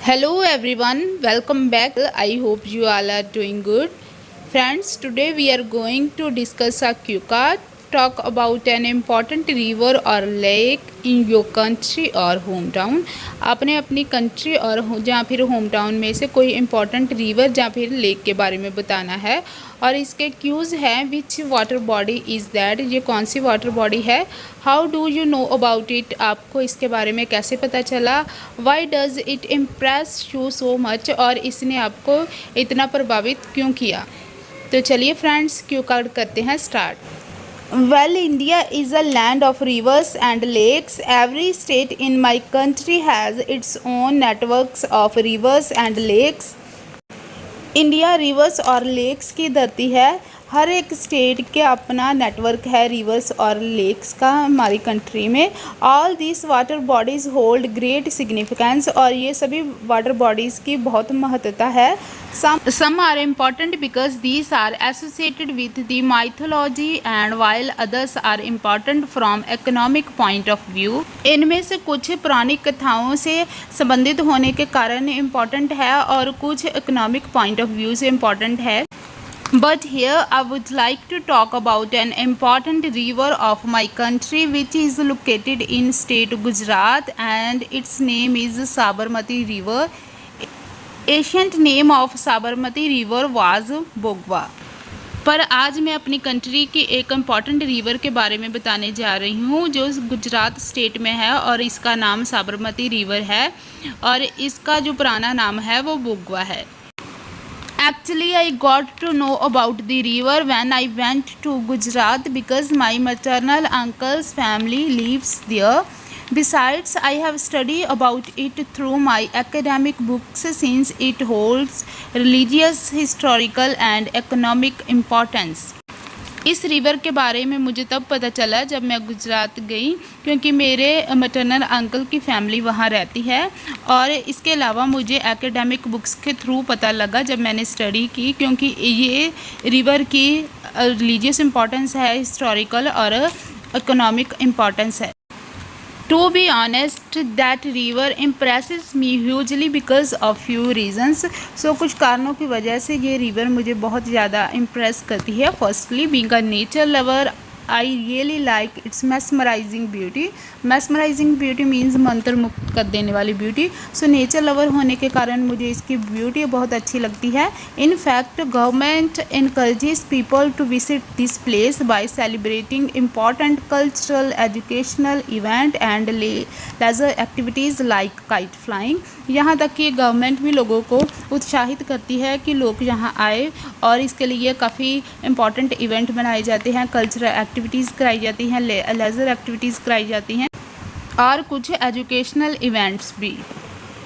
Hello everyone, welcome back. I hope you all are doing good. Friends, today we are going to discuss a cue card, talk about an important river or lake in your country or hometown. आपने अपनी country और जहाँ फिर home town में से कोई important river या फिर लेक के बारे में बताना है और इसके क्यूज़ हैं which water body is that, ये कौन सी वाटर बॉडी है, how do you know about it, आपको इसके बारे में कैसे पता चला, why does it impress you so much, और इसने आपको इतना प्रभावित क्यों किया। तो चलिए फ्रेंड्स, क्यू कार्ड करते हैं start. Well, India is a land of rivers and lakes. Every state in my country has its own networks of rivers and lakes. India reverse और लेक्स की धरती है। हर एक स्टेट के अपना नेटवर्क है रिवर्स और लेक्स का हमारी कंट्री में। All this water bodies hold great significance, और ये सभी वाटर बॉडीज़ की बहुत महत्वता है। Some are important because these are associated with the mythology and while others are important from economic point of view. इनमें से कुछ पुरानी कथाओं से संबंधित होने के कारण इम्पॉर्टेंट है और कुछ इकोनॉमिक पॉइंट ऑफ व्यू से इम्पॉर्टेंट है। But here I would like to talk about an important river of my country which is located in state Gujarat and its name is Sabarmati River. Ancient name of Sabarmati River was Bogwa. पर आज मैं अपनी country की एक important river के बारे में बताने जा रही हूँ जो गुजरात स्टेट में है और इसका नाम साबरमती रिवर है और इसका जो पुराना नाम है वो बोगवा है। Actually, I got to know about the river when I went to Gujarat because my maternal uncle's family lives there. Besides, I have studied about it through my academic books since it holds religious, historical and economic importance. इस river के बारे में मुझे तब पता चला जब मैं गुजरात गई, क्योंकि मेरे मटरनल अंकल की फैमिली वहाँ रहती है, और इसके अलावा मुझे एकेडमिक बुक्स के थ्रू पता लगा जब मैंने स्टडी की, क्योंकि ये रिवर की रिलीजियस इम्पोर्टेंस है, हिस्टोरिकल और इकोनॉमिक इम्पोर्टेंस है। To be honest, that river impresses me hugely because of few reasons. So कुछ कारणों की वजह से ये रिवर मुझे बहुत ज़्यादा इम्प्रेस करती है। Firstly, being a nature lover, I really like its mesmerizing beauty. Mesmerizing beauty means मंत्रमुग्ध कर देने वाली ब्यूटी। सो नेचर लवर होने के कारण मुझे इसकी ब्यूटी बहुत अच्छी लगती है। In fact government encourages people to visit this place by celebrating important cultural, educational event and leisure activities like kite flying. यहाँ तक कि गवर्नमेंट भी लोगों को उत्साहित करती है कि लोग यहाँ आए, और इसके लिए काफ़ी इम्पॉर्टेंट इवेंट बनाए जाते हैं, कल्चरल एक्टिविटीज़ कराई जाती हैं, लेजर एक्टिविटीज़ कराई जाती हैं और कुछ एजुकेशनल इवेंट्स भी।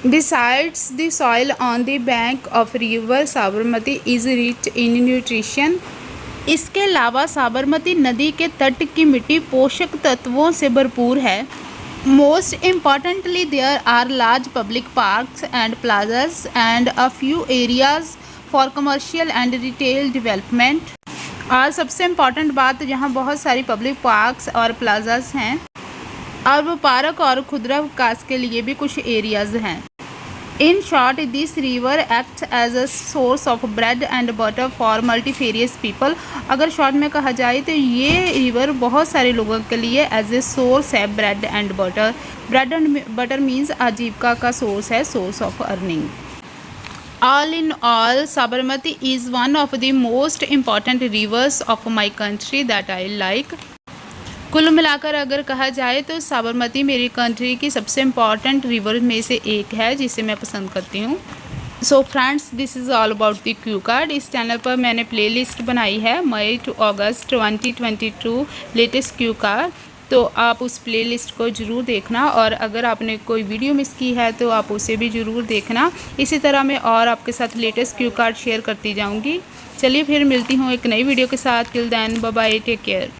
Besides, the soil on the bank of river Sabarmati is rich in nutrition. इसके अलावा साबरमती नदी के तट की मिट्टी पोषक तत्वों से भरपूर है। Most importantly, there are large public parks and plazas and a few areas for commercial and retail development. और सबसे इम्पॉर्टेंट बात, यहाँ बहुत सारी पब्लिक पार्क्स और प्लाजास हैं और वो पार्क और खुदरा विकास के लिए भी कुछ एरियाज़ हैं। In short, this river acts as a source of bread and butter for multifarious people. अगर शॉर्ट में कहा जाए तो ये रिवर बहुत सारे लोगों के लिए एज ए सोर्स है bread and butter. Bread and butter means आजीविका का सोर्स है, source of earning. All in all, Sabarmati is one of the most important rivers of my country that I like. कुल मिलाकर अगर कहा जाए तो साबरमती मेरी कंट्री की सबसे इम्पॉर्टेंट रिवर में से एक है जिसे मैं पसंद करती हूँ। So friends, this is all about the Q card. इस चैनल पर मैंने प्लेलिस्ट बनाई है मई टू अगस्त 2022 लेटेस्ट क्यू कार्ड, तो आप उस प्लेलिस्ट को ज़रूर देखना, और अगर आपने कोई वीडियो मिस की है तो आप उसे भी ज़रूर देखना। इसी तरह मैं और आपके साथ लेटेस्ट क्यू कार्ड शेयर करती जाऊँगी। चलिए फिर मिलती हूँ एक नई वीडियो के साथ। Till then, bye bye, take care.